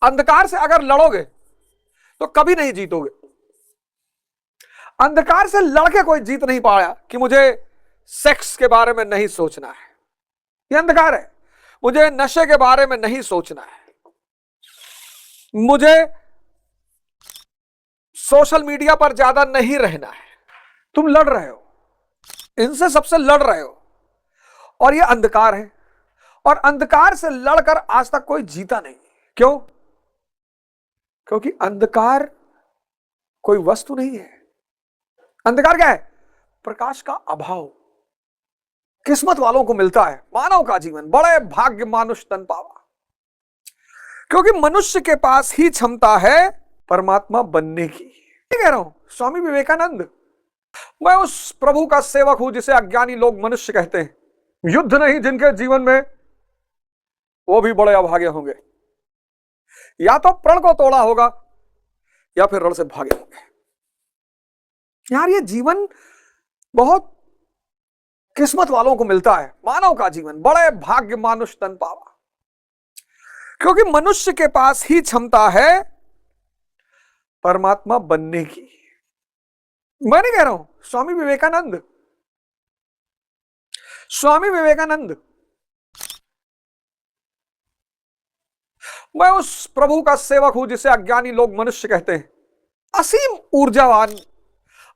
अंधकार से अगर लड़ोगे तो कभी नहीं जीतोगे। अंधकार से लड़के कोई जीत नहीं पाया कि मुझे सेक्स के बारे में नहीं सोचना है, ये अंधकार है। मुझे नशे के बारे में नहीं सोचना है, मुझे सोशल मीडिया पर ज्यादा नहीं रहना है। तुम लड़ रहे हो, इनसे सबसे लड़ रहे हो, और ये अंधकार है। और अंधकार से लड़कर आज तक कोई जीता नहीं। क्यों? क्योंकि अंधकार कोई वस्तु नहीं है। अंधकार क्या है? प्रकाश का अभाव। किस्मत वालों को मिलता है मानव का जीवन, बड़े भाग्य मानुष तन पावा, क्योंकि मनुष्य के पास ही क्षमता है परमात्मा बनने की। कह रहा हूं स्वामी विवेकानंद, मैं उस प्रभु का सेवक हूं जिसे अज्ञानी लोग मनुष्य कहते हैं। युद्ध नहीं जिनके जीवन में, वो भी बड़े अभागे होंगे। या तो प्रण को तोड़ा होगा या फिर रण से भागे होंगे। यार ये जीवन बहुत किस्मत वालों को मिलता है मानव का जीवन, बड़े भाग्य मानुष तन पावा, क्योंकि मनुष्य के पास ही क्षमता है परमात्मा बनने की। मैं नहीं कह रहा हूं, स्वामी विवेकानंद, स्वामी विवेकानंद, मैं उस प्रभु का सेवक हूं जिसे अज्ञानी लोग मनुष्य कहते हैं। असीम ऊर्जावान,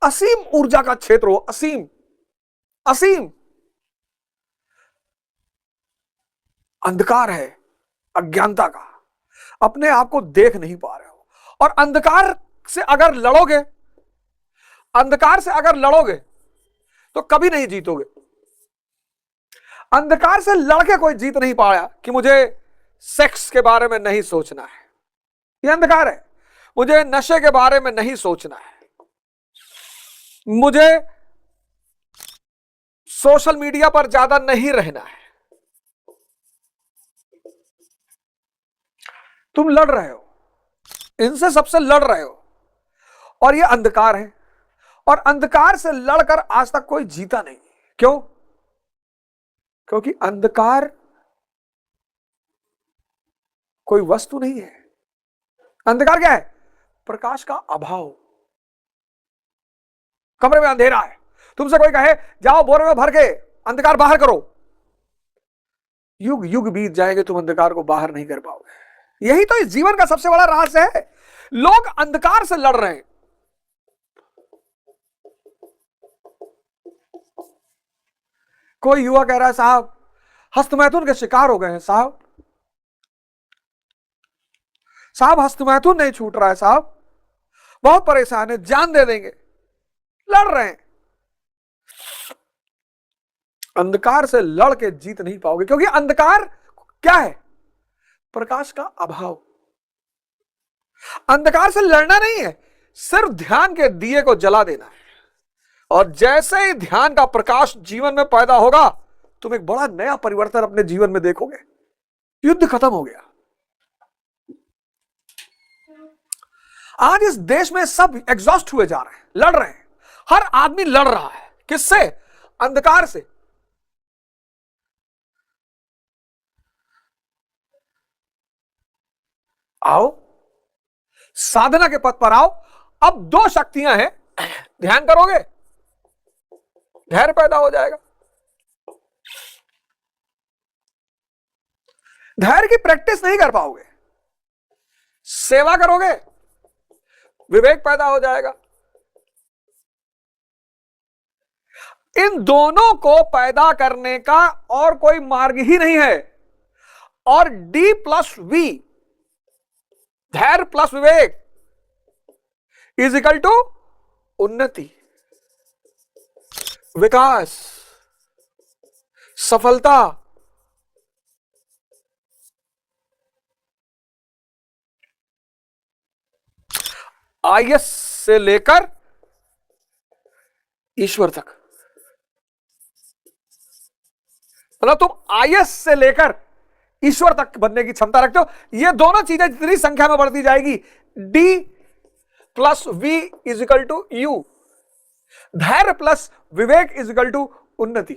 असीम ऊर्जा का क्षेत्र हो, असीम असीम। अंधकार है अज्ञानता का, अपने आप को देख नहीं पा रहे हो। और अंधकार से अगर लड़ोगे, अंधकार से अगर लड़ोगे तो कभी नहीं जीतोगे। अंधकार से लड़के कोई जीत नहीं पाया कि मुझे सेक्स के बारे में नहीं सोचना है, ये अंधकार है। मुझे नशे के बारे में नहीं सोचना है, मुझे सोशल मीडिया पर ज्यादा नहीं रहना है। तुम लड़ रहे हो, इनसे सबसे लड़ रहे हो, और ये अंधकार है। और अंधकार से लड़कर आज तक कोई जीता नहीं। क्यों? क्योंकि अंधकार कोई वस्तु नहीं है। अंधकार क्या है? प्रकाश का अभाव। कमरे में अंधेरा है, तुमसे कोई कहे जाओ बोरे में भर के अंधकार बाहर करो, युग युग बीत जाएंगे, तुम अंधकार को बाहर नहीं कर पाओगे। यही तो इस जीवन का सबसे बड़ा रहस्य है। लोग अंधकार से लड़ रहे हैं। कोई युवा कह रहा है साहब हस्तमैथुन के शिकार हो गए हैं, साहब हस्तमैथुन नहीं छूट रहा है, साहब बहुत परेशान है, जान दे देंगे। लड़ रहे हैं। अंधकार से लड़ के जीत नहीं पाओगे, क्योंकि अंधकार क्या है? प्रकाश का अभाव। अंधकार से लड़ना नहीं है, सिर्फ ध्यान के दिए को जला देना है। और जैसे ही ध्यान का प्रकाश जीवन में पैदा होगा, तुम एक बड़ा नया परिवर्तन अपने जीवन में देखोगे। युद्ध खत्म हो गया। आज इस देश में सब एग्जॉस्ट हुए जा रहे हैं, लड़ रहे हैं। हर आदमी लड़ रहा है। किससे? अंधकार से। आओ साधना के पथ पर आओ। अब दो शक्तियां हैं, ध्यान करोगे धैर्य पैदा हो जाएगा। धैर्य की प्रैक्टिस नहीं कर पाओगे, सेवा करोगे विवेक पैदा हो जाएगा। इन दोनों को पैदा करने का और कोई मार्ग ही नहीं है। और D+V, धैर्य प्लस विवेक इज इक्वल टू उन्नति, विकास, सफलता। आईएस से लेकर ईश्वर तक, मतलब तुम आईएस से लेकर ईश्वर तक बनने की क्षमता रखते हो। ये दोनों चीजें जितनी संख्या में बढ़ती जाएगी, D+V is equal to U, धैर्य प्लस विवेक इज इक्वल टू उन्नति।